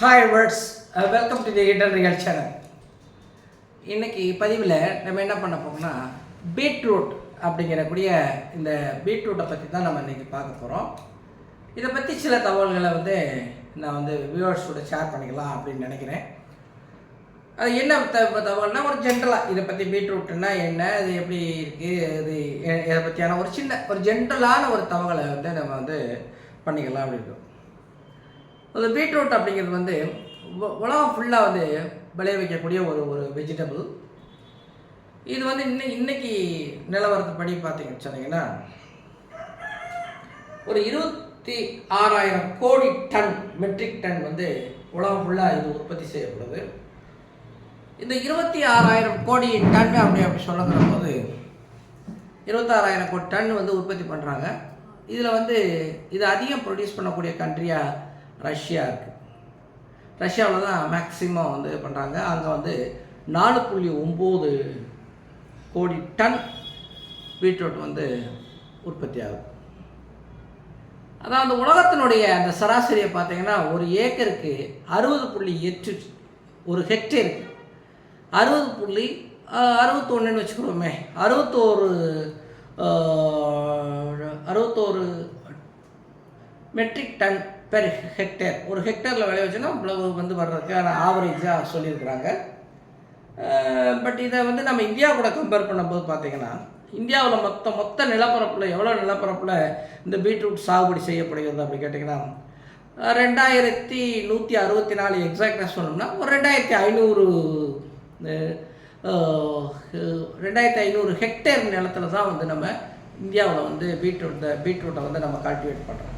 Hi words, welcome to the hidden real channel. இன்றைக்கி பதிவில் நம்ம என்ன பண்ண போகிறோம்னா பீட்ரூட் அப்படிங்கிறக்கூடிய இந்த பீட்ரூட்டை பற்றி தான் நம்ம இன்றைக்கி பார்க்க போகிறோம். இதை பற்றி சில தகவல்களை நான் வியூவர்ஸோட ஷேர் பண்ணிக்கலாம் அப்படின்னு நினைக்கிறேன். அது என்ன தகவல்னால் ஒரு ஜென்ரலாக இதை பற்றி பீட்ரூட்னா என்ன, அது எப்படி இருக்குது, அது இதை பற்றியான ஒரு ஜென்ரலான ஒரு தகவலை நம்ம பண்ணிக்கலாம் அப்படின்னு. அது பீட்ரூட் அப்படிங்கிறது உலகம் ஃபுல்லாக விளைய வைக்கக்கூடிய ஒரு வெஜிடபிள். இது இன்னைக்கு நிலவரத்துப்படி பார்த்தீங்கன்னு சொன்னீங்கன்னா ஒரு 26,000 கோடி டன் மெட்ரிக் டன் உலகம் ஃபுல்லாக இது உற்பத்தி செய்யப்படுது. இந்த 26,000 கோடி டன் அப்படி சொல்லுங்கிற போது 26,000 கோடி டன் உற்பத்தி பண்ணுறாங்க. இதில் இது அதிகம் ப்ரொடியூஸ் பண்ணக்கூடிய கண்ட்ரியாக ரஷ்யா இருக்குது. ரஷ்யாவில் தான் மேக்ஸிமம் பண்ணுறாங்க. அங்கே 4.9 கோடி டன் பீட்ரூட் உற்பத்தி ஆகுது. அதாவது உலகத்தினுடைய அந்த சராசரியை பார்த்தீங்கன்னா ஒரு ஏக்கருக்கு 60.8, ஒரு ஹெக்டேருக்கு 60.61 வச்சுக்கிறோமே, 61 மெட்ரிக் டன் பெர் ஹெக்டேர். ஒரு ஹெக்டேரில் விளைய வச்சுன்னா இவ்வளவு வர்றதுக்கான ஆவரேஜாக சொல்லியிருக்கிறாங்க. பட் இதை நம்ம இந்தியா கூட கம்பேர் பண்ணும்போது பார்த்தீங்கன்னா இந்தியாவில் மொத்த நிலப்பரப்பில் எவ்வளோ நிலப்பரப்பில் இந்த பீட்ரூட் சாகுபடி செய்யப்படுகிறது அப்படி கேட்டிங்கன்னா 2,164 எக்ஸாக்டாக சொல்லணும்னா ஒரு 2,500 ஹெக்டேர் நிலத்தில் தான் நம்ம இந்தியாவில் பீட்ரூட்டை நம்ம கல்டிவேட் பண்ணுறோம்.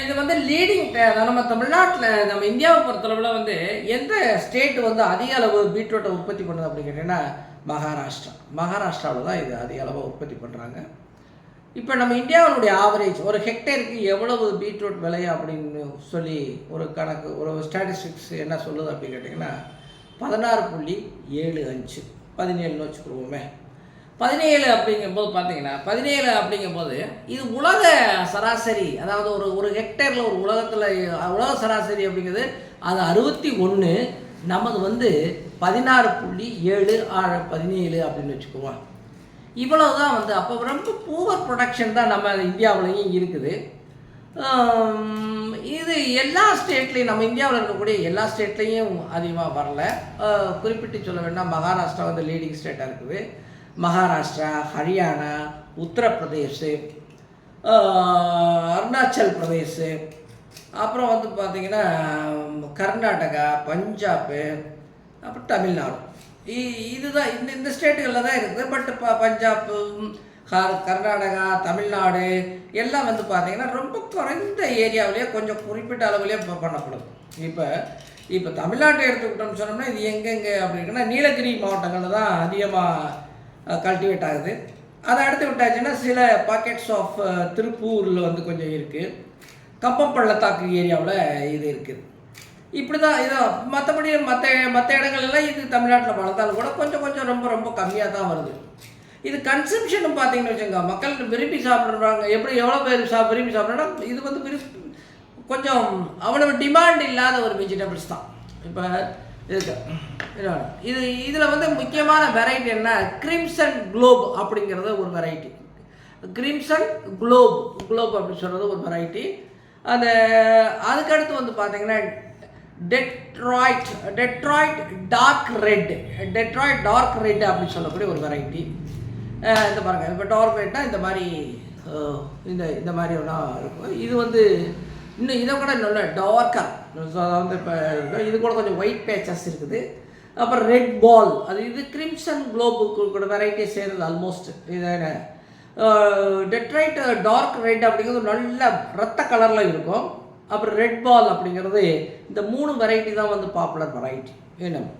இது லீடிங் நம்ம தமிழ்நாட்டில் நம்ம இந்தியாவை பொறுத்தளவில் எந்த ஸ்டேட் அதிக அளவு பீட்ரூட்டை உற்பத்தி பண்ணுது அப்படின்னு கேட்டிங்கன்னா மகாராஷ்டிராவில் தான் இது அதிக அளவு உற்பத்தி பண்ணுறாங்க. இப்போ நம்ம இந்தியாவினுடைய ஆவரேஜ் ஒரு ஹெக்டேருக்கு எவ்வளவு பீட்ரூட் விளையும் அப்படின்னு சொல்லி ஒரு கணக்கு, ஒரு ஸ்டாட்டிஸ்டிக்ஸ் என்ன சொல்லுது அப்படின்னு கேட்டிங்கன்னா 16.75 17 வச்சுக்கிடுவோமே. 17 அப்படிங்கும்போது பார்த்தீங்கன்னா 17 அப்படிங்கும்போது இது உலக சராசரி. அதாவது ஒரு ஹெக்டேரில் ஒரு உலக சராசரி அப்படிங்கிறது அது 61, நமது 16.7 17 அப்படின்னு வச்சுக்குவோம். இவ்வளவு தான் அப்போ ரொம்ப பூவர் ப்ரொடக்ஷன் தான் நம்ம இந்தியாவிலையும் இருக்குது. இது எல்லா ஸ்டேட்லேயும் நம்ம இந்தியாவில் இருக்கக்கூடிய எல்லா ஸ்டேட்லேயும் அதிகமாக வரல. குறிப்பிட்டு சொல்ல வேண்டாம், மகாராஷ்டிரா லீடிங் ஸ்டேட்டாக இருக்குது. மகாராஷ்டிரா, ஹரியானா, உத்தரப்பிரதேஷ், அருணாச்சல் பிரதேஷ், அப்புறம் பார்த்திங்கன்னா கர்நாடகா, பஞ்சாப், அப்புறம் தமிழ்நாடு. இதுதான் இந்த ஸ்டேட்டுகளில் தான் இருக்குது. பட் பஞ்சாப், கர்நாடகா, தமிழ்நாடு எல்லாம் பார்த்திங்கன்னா ரொம்ப குறைந்த ஏரியாவிலேயே கொஞ்சம் குறிப்பிட்ட அளவுலேயே பண்ணப்படுது. இப்போ தமிழ்நாட்டை எடுத்துக்கிட்டோம்னு சொன்னோம்னா இது எங்கெங்கே அப்படின்னா நீலகிரி மாவட்டங்களில் தான் அதிகமாக கல்டிவேட் ஆகுது. அதை அடுத்து விட்டாச்சுன்னா சில பாக்கெட்ஸ் ஆஃப் திருப்பூரில் கொஞ்சம் இருக்குது. கம்பம் பள்ளத்தாக்கு ஏரியாவில் இது இருக்குது. இப்படி தான் இதான். மற்றபடி மற்ற இடங்கள்லாம் இது தமிழ்நாட்டில் வளர்ந்தாலும் கூட கொஞ்சம் ரொம்ப கம்மியாக தான் வருது. இது கன்சம்ஷன் பார்த்தீங்கன்னு வச்சுங்க, மக்கள் விரும்பி சாப்பிட்றாங்க. எவ்வளோ பேர் விரும்பி சாப்பிட்றோன்னா இது கொஞ்சம் அவ்வளவு டிமாண்ட் இல்லாத ஒரு வெஜிடபிள்ஸ் தான் இப்போ இருக்கு. இதில் முக்கியமான வெரைட்டி என்ன, கிரிம்சன் குளோப் அப்படிங்கிறது ஒரு வெரைட்டி. கிரிம்சன் குளோப் அப்படின்னு சொல்கிறது ஒரு வெரைட்டி. அதுக்கடுத்து பார்த்தீங்கன்னா டெட்ராய்ட் டார்க் ரெட் அப்படின்னு சொல்லக்கூடிய ஒரு வெரைட்டி. இந்த பாருங்கள், இப்போ டார்க் ரெட்னா இந்த மாதிரி ஒன்றா இருக்கும். இது இன்னும் இதை கூட நல்ல டார்க்காக, இப்போ இது கூட கொஞ்சம் ஒயிட் பேச்சஸ் இருக்குது. அப்புறம் ரெட் பால், இது கிரிம்சன் குளோபுக்கு கூட வெரைட்டியை சேர்ந்தது ஆல்மோஸ்ட். இது டெட்ராய்ட் டார்க் ரெட் அப்படிங்கிறது நல்ல ரத்த கலரில் இருக்கும். அப்புறம் ரெட் பால் அப்படிங்கிறது இந்த 3 வெரைட்டி தான் பாப்புலர் வெரைட்டி வேணும்.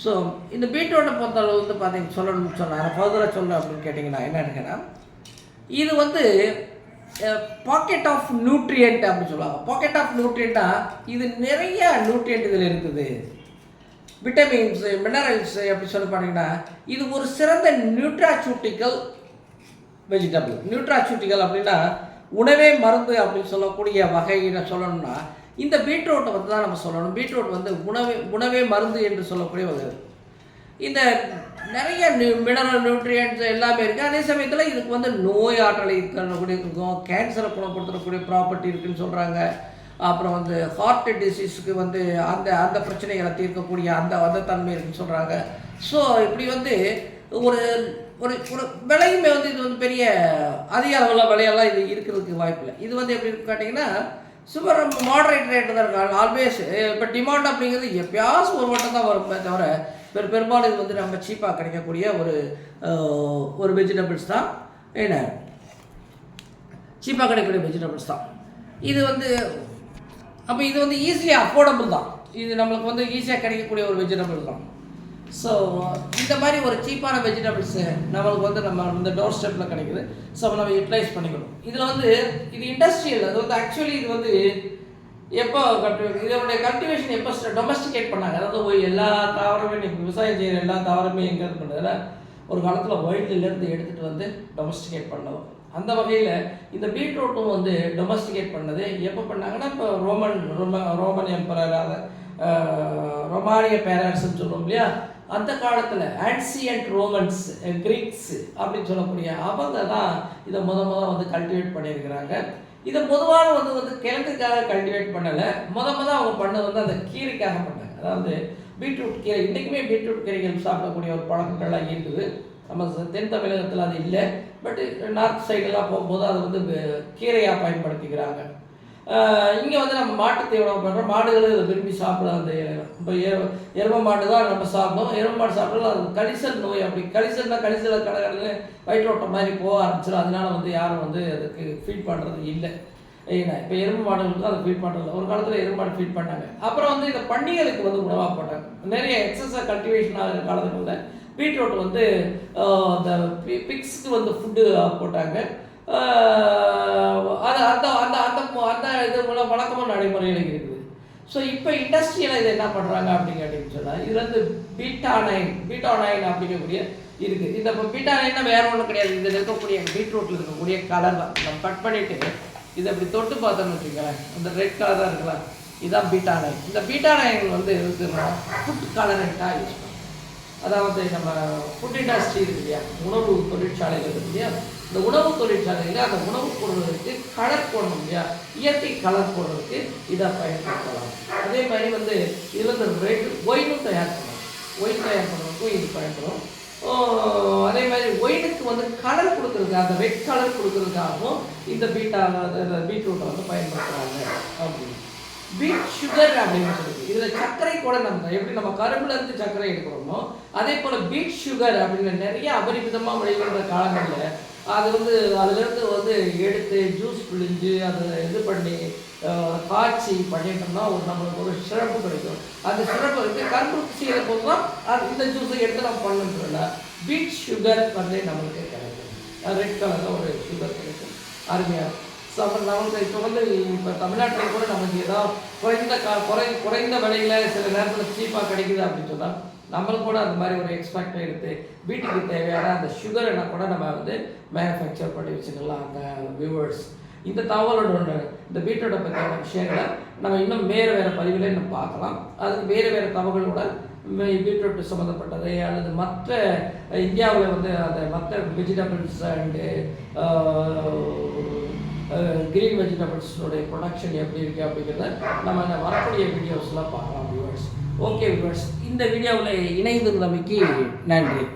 ஸோ இந்த பீட்ரூட்டை பொறுத்தளவு பார்த்தீங்க சொல்லணும்னு சொன்னாங்க, ஃபர்தராக சொல்ல அப்படின்னு கேட்டிங்கன்னா என்னன்னா இது பாக்கெட் ஆஃப் நியூட்ரியன்ட் அப்படின்னு சொல்லுவாங்க. பாக்கெட் ஆஃப் நியூட்ரியண்ட்டா இது நிறைய நியூட்ரியன்ட் இதில் இருக்குது. விட்டமின்ஸ், மினரல்ஸ் அப்படி சொல்லி பார்த்தீங்கன்னா இது ஒரு சிறந்த நியூட்ராசூட்டிக்கல் வெஜிடபிள். நியூட்ராசூட்டிக்கல் அப்படின்னா உணவே மருந்து அப்படின்னு சொல்லக்கூடிய வகையில் சொல்லணும்னா இந்த பீட்ரூட்டை வந்து தான் நம்ம சொல்லணும். பீட்ரூட் வந்து உணவே மருந்து என்று சொல்லக்கூடிய வகை. இந்த நிறைய மினரல் நியூட்ரியன்ட்ஸ் எல்லாமே இருக்குது. அதே சமயத்தில் இதுக்கு வந்து நோய் ஆற்றலை தரக்கூடிய இருக்கும், கேன்சரை குணப்படுத்தக்கூடிய ப்ராப்பர்ட்டி இருக்குதுன்னு சொல்கிறாங்க. அப்புறம் வந்து ஹார்ட் டிசீஸுக்கு வந்து அந்த அந்த பிரச்சனைகளை தீர்க்கக்கூடிய அந்த தன்மை இருக்குன்னு சொல்கிறாங்க. ஸோ இப்படி வந்து ஒரு ஒரு ஒரு விலையுமே வந்து இது வந்து பெரிய அதிக அளவில் விலையெல்லாம் இது இருக்கிறதுக்கு வாய்ப்பில்லை. இது வந்து எப்படி இருக்கு கேட்டிங்கன்னா சூப்பர் மாடரேட் ரேட்டு தான் இருக்கு ஆல்வேஸ். இப்போ டிமாண்ட் அப்படிங்கிறது எப்பயாவது ஒரு வட்டம் தான் வருமே தவிர பெரும்பாலும் இது வந்து நம்ம சீப்பாக கிடைக்கக்கூடிய ஒரு வெஜிடபிள்ஸ் தான். என்ன சீப்பாக கிடைக்கக்கூடிய வெஜிடபிள்ஸ் தான் இது வந்து. அப்போ இது வந்து ஈஸியாக அஃபோர்டபுள் தான். இது நம்மளுக்கு வந்து ஈஸியாக கிடைக்கக்கூடிய ஒரு வெஜிடபிள் தான். ஸோ இந்த மாதிரி ஒரு சீப்பான வெஜிடபிள்ஸு நம்மளுக்கு வந்து நம்ம இந்த டோர் ஸ்டெப்பில் கிடைக்குது. ஸோ நம்ம யூட்டிலைஸ் பண்ணிக்கணும். இதில் வந்து இது இண்டஸ்ட்ரியல். அது வந்து ஆக்சுவலி இது வந்து எப்போ இதனுடைய கல்டிவேஷன் எப்போ டொமஸ்டிகேட் பண்ணாங்க. அதாவது எல்லா தாவரமே விவசாயம் செய்கிற எல்லா தாவரமே எங்கே பண்ணுறதுல ஒரு காலத்தில் ஒயிட்லேருந்து எடுத்துகிட்டு வந்து டொமஸ்டிகேட் பண்ணோம். அந்த வகையில் இந்த பீட்ரூட்டும் வந்து டொமஸ்டிகேட் பண்ணது எப்போ பண்ணாங்கன்னா இப்போ ரோமன் எம்பரர் ரொமானிய பேரரசுன்னு சொல்லுவோம் இல்லையா, அந்த காலத்தில் ஆன்சியன்ட் ரோமன்ஸ் கிரீக்ஸ் அப்படின்னு சொல்லக்கூடிய அவங்க தான் இதை வந்து கல்டிவேட் பண்ணியிருக்கிறாங்க. இதை பொதுவான வந்து கிழங்குக்காக கல்டிவேட் பண்ணலை. அவங்க பண்ணது வந்து அந்த கீரைக்காக பண்ணாங்க. அதாவது பீட்ரூட் கீரை இன்றைக்குமே பீட்ரூட் கீரைகள் சாப்பிடக்கூடிய ஒரு பழக்கங்கள்லாம் இருக்குது. நம்ம தென் தமிழகத்தில் அது இல்லை. பட் நார்த் சைடெல்லாம் போகும்போது அதை வந்து கீரையாக பயன்படுத்திக்கிறாங்க. இங்கே வந்து நம்ம மாட்டு தீவனம் பண்ணுறோம். மாடுகளும் இதை விரும்பி சாப்பிட அந்த இப்போ எரும மாடு தான் நம்ம சாப்பிடும். எரும மாடு சாப்பிட்டாலும் அது கழிசல் நோய். அப்படி கழிசல்னா கழிசலை கடற்கடல வயிற்றோட்டம் மாதிரி போக ஆரம்பிச்சிடும். அதனால வந்து யாரும் வந்து அதுக்கு ஃபீட் பண்ணுறது இல்லை. ஏன்னா இப்போ எருமை மாடுகளுக்கு தான் அதை ஃபீட் பண்ணுறது. ஒரு காலத்தில் எருமை மாடு ஃபீட் பண்ணாங்க. அப்புறம் வந்து இந்த பண்டிகைகளுக்கு வந்து உணவாக போட்டாங்க. நிறைய எக்ஸஸாக கல்டிவேஷன் ஆகிற காலத்துக்குள்ள பீட்ரூட் வந்து இந்த பிக்ஸ்க்கு வந்து ஃபுட்டு போட்டாங்க. அது அந்த அந்த அந்த இது மூலம் வழக்கமாக நடைமுறையில் இருக்குது. ஸோ இப்போ இண்டஸ்ட்ரியலாக இதை என்ன பண்ணுறாங்க அப்படின்னு சொன்னால் இதில் வந்து பீட்டானைன் அப்படிங்கக்கூடிய இருக்குது. இந்த பீட்டானைன்னா வேற ஒன்றும் கிடையாது. இதில் இருக்கக்கூடிய பீட்ரூட்டில் இருக்கக்கூடிய கலர் தான். நம்ம கட் பண்ணிவிட்டு இதை அப்படி தொட்டு பார்த்தோன்னு வச்சுக்கோங்களேன், அந்த ரெட் கலர் தான் இருக்கலாம். இதுதான் பீட்டானைன். இந்த பீட்டானைன் வந்து ஃபுட் கலரண்ட்டாக யூஸ் பண்ணுறோம். அதாவது நம்ம ஃபுட் இண்டஸ்ட்ரி இருக்கு இல்லையா, உணவு தொழிற்சாலைகள் இருக்கு இல்லையா, இந்த உணவு தொழிற்சாலையில் அந்த உணவுப் பொருளுக்கு கலர் போடணும் இல்லையா, இயற்கை கலர் போடுறதுக்கு இதை பயன்படுத்தலாம். அதே மாதிரி வந்து இதில் இந்த ரெட் ஒயினும் தயார் பண்ணணும். ஒயின் தயார் பண்ணுறதுக்கும் இது பயன்படும். அதே மாதிரி ஒயினுக்கு வந்து கலர் கொடுக்குறதுக்கு அந்த ரெட் கலர் கொடுக்குறதுக்காகவும் இந்த பீட்ரூட்டை வந்து பயன்படுத்துகிறாங்க அப்படின்னு. பீட் சுகர் அப்படின்னு சொல்லுது. இதில் சர்க்கரை கூட நம்ம எப்படி நம்ம கரும்புலேருந்து சர்க்கரை எடுக்கிறோமோ அதே போல் பீட் சுகர் அப்படின்னு நிறைய அபரிமிதமாக விளைவிக்கிற காலங்களில் அது வந்து அதுலேருந்து வந்து எடுத்து ஜூஸ் பிழிஞ்சு அதை இது பண்ணி காய்ச்சி பண்ணிட்டோம்னா நம்மளுக்கு ஒரு சிறப்பு கிடைக்கும். அந்த சிறப்பு இருக்குது கரும்பு செய்கிற போது தான் அது இந்த ஜூஸை எடுத்து நம்ம பண்ணுறோம்ல பீட் சுகர் வந்து நம்மளுக்கு கிடைக்கும். ரெட் கலரில் ஒரு சுகர் கிடைக்கும். அருமையாக நமக்கு இப்போ தமிழ்நாட்டில் கூட நமக்கு ஏதாவது குறைந்த விலையில் சில நேரத்தில் சீப்பாக கிடைக்குது அப்படின்னு சொன்னால் நம்மளுக்கு கூட அந்த மாதிரி ஒரு எக்ஸ்பெக்ட் எடுத்து வீட்டுக்கு தேவையான அந்த சுகரை கூட நம்ம வந்து மேனுஃபேக்சர் பண்ணி வச்சுக்கலாம். அந்த வியூவர்ஸ் இந்த தகவலோட இந்த பீட்ரூட்டை பற்றியான விஷயங்களை நம்ம இன்னும் வேறு பதிவுகளை நம்ம பார்க்கலாம். அதுக்கு வேறு தகவல்களோட பீட்ரூட் சம்மந்தப்பட்டது அல்லது மற்ற இந்தியாவில் வந்து அந்த மற்ற வெஜிடபிள்ஸ் அண்டு கிரீன் வெஜிடபிள்ஸோடைய ப்ரொடக்ஷன் எப்படி இருக்குது அப்படிங்கிறத நம்ம இந்த வரக்கூடிய வீடியோஸ்லாம் பார்க்கலாம் வியூவர்ஸ். ஓகே வியூவர்ஸ், இந்த வீடியோவில் இணைந்திருந்தமைக்கு நன்றி.